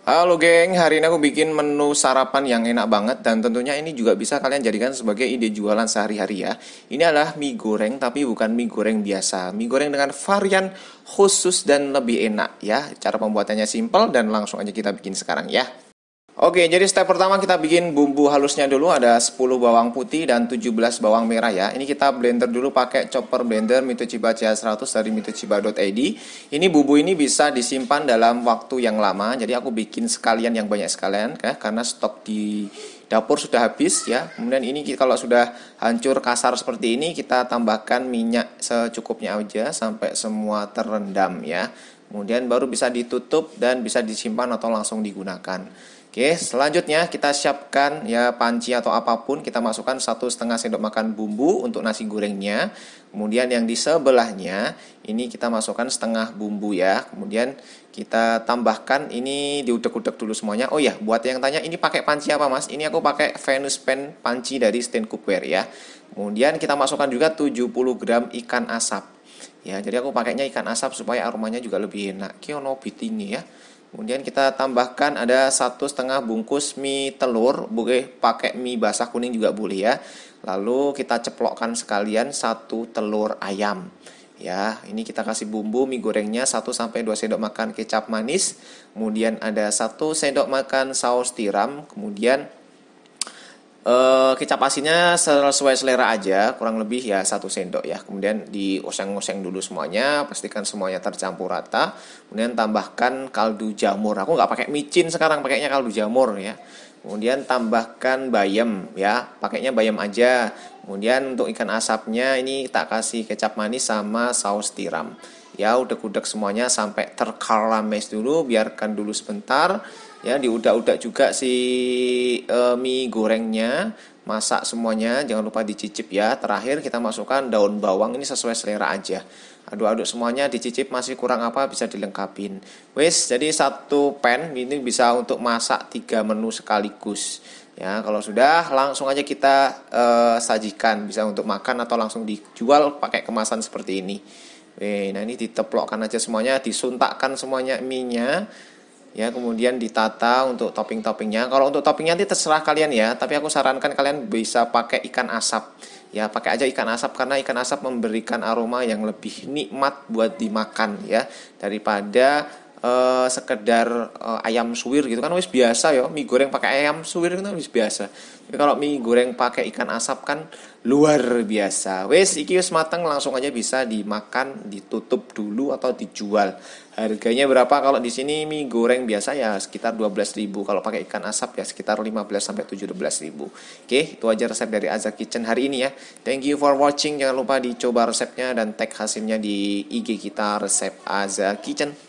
Halo geng, hari ini aku bikin menu sarapan yang enak banget dan tentunya ini juga bisa kalian jadikan sebagai ide jualan sehari-hari ya. Ini adalah mie goreng tapi bukan mie goreng biasa. Mie goreng dengan varian khusus dan lebih enak ya. Cara pembuatannya simple dan langsung aja kita bikin sekarang ya. Oke, jadi step pertama kita bikin bumbu halusnya dulu. Ada 10 bawang putih dan 17 bawang merah ya. Ini kita blender dulu pakai chopper blender Mitsubishi CH100 dari mitsubishi.id. Ini bumbu ini bisa disimpan dalam waktu yang lama. Jadi aku bikin sekalian yang banyak sekalian ya, karena stok di dapur sudah habis ya. Kemudian ini kalau sudah hancur kasar seperti ini, kita tambahkan minyak secukupnya aja sampai semua terendam ya. Kemudian baru bisa ditutup dan bisa disimpan atau langsung digunakan. Oke, selanjutnya kita siapkan ya panci atau apapun, kita masukkan 1,5 sendok makan bumbu untuk nasi gorengnya. Kemudian yang di sebelahnya ini kita masukkan setengah bumbu ya. Kemudian kita tambahkan ini diudek-udek dulu semuanya. Oh ya, buat yang tanya ini pakai panci apa Mas? Ini aku pakai Venus Pen panci dari Stain Cookware ya. Kemudian kita masukkan juga 70 gram ikan asap. Ya, jadi aku pakainya ikan asap supaya aromanya juga lebih enak. Kiono bitingi ya. Kemudian kita tambahkan ada 1,5 bungkus mie telur, boleh pakai mie basah kuning juga boleh ya. Lalu kita ceplokkan sekalian 1 telur ayam. Ya, ini kita kasih bumbu mie gorengnya 1-2 sendok makan kecap manis. Kemudian ada 1 sendok makan saus tiram. Kemudian kecap asinnya sesuai selera aja, kurang lebih ya 1 sendok ya. Kemudian dioseng-oseng dulu semuanya, pastikan semuanya tercampur rata. Kemudian tambahkan kaldu jamur. Aku nggak pakai micin sekarang, pakainya kaldu jamur ya. Kemudian tambahkan bayam ya, pakainya bayam aja. Kemudian untuk ikan asapnya ini tak kasih kecap manis sama saus tiram. Ya, udek-udek semuanya sampai terkarames dulu, biarkan dulu sebentar. Ya, diudak-udak juga si mie gorengnya, masak semuanya, jangan lupa dicicip ya. Terakhir kita masukkan daun bawang, ini sesuai selera aja. Aduk-aduk semuanya, dicicip masih kurang apa bisa dilengkapin. Wes, jadi 1 pan ini bisa untuk masak 3 menu sekaligus. Ya, kalau sudah langsung aja kita sajikan, bisa untuk makan atau langsung dijual pakai kemasan seperti ini. Nah ini diteplokkan aja semuanya, disuntakkan semuanya mie-nya. Ya, kemudian ditata untuk topping-toppingnya. Kalau untuk toppingnya nanti terserah kalian ya, tapi aku sarankan kalian bisa pakai ikan asap. Ya, pakai aja ikan asap karena ikan asap memberikan aroma yang lebih nikmat buat dimakan ya, daripada sekedar ayam suwir gitu kan wis biasa ya. Mie goreng pakai ayam suwir kan wis biasa. Tapi kalau mie goreng pakai ikan asap kan luar biasa. Wis iki wis mateng, langsung aja bisa dimakan, ditutup dulu atau dijual. Harganya berapa kalau di sini mie goreng biasa ya sekitar 12.000. Kalau pakai ikan asap ya sekitar 15 sampai 17.000. Oke, itu aja resep dari Aza Kitchen hari ini ya. Thank you for watching. Jangan lupa dicoba resepnya dan tag hasilnya di IG kita resep Aza Kitchen.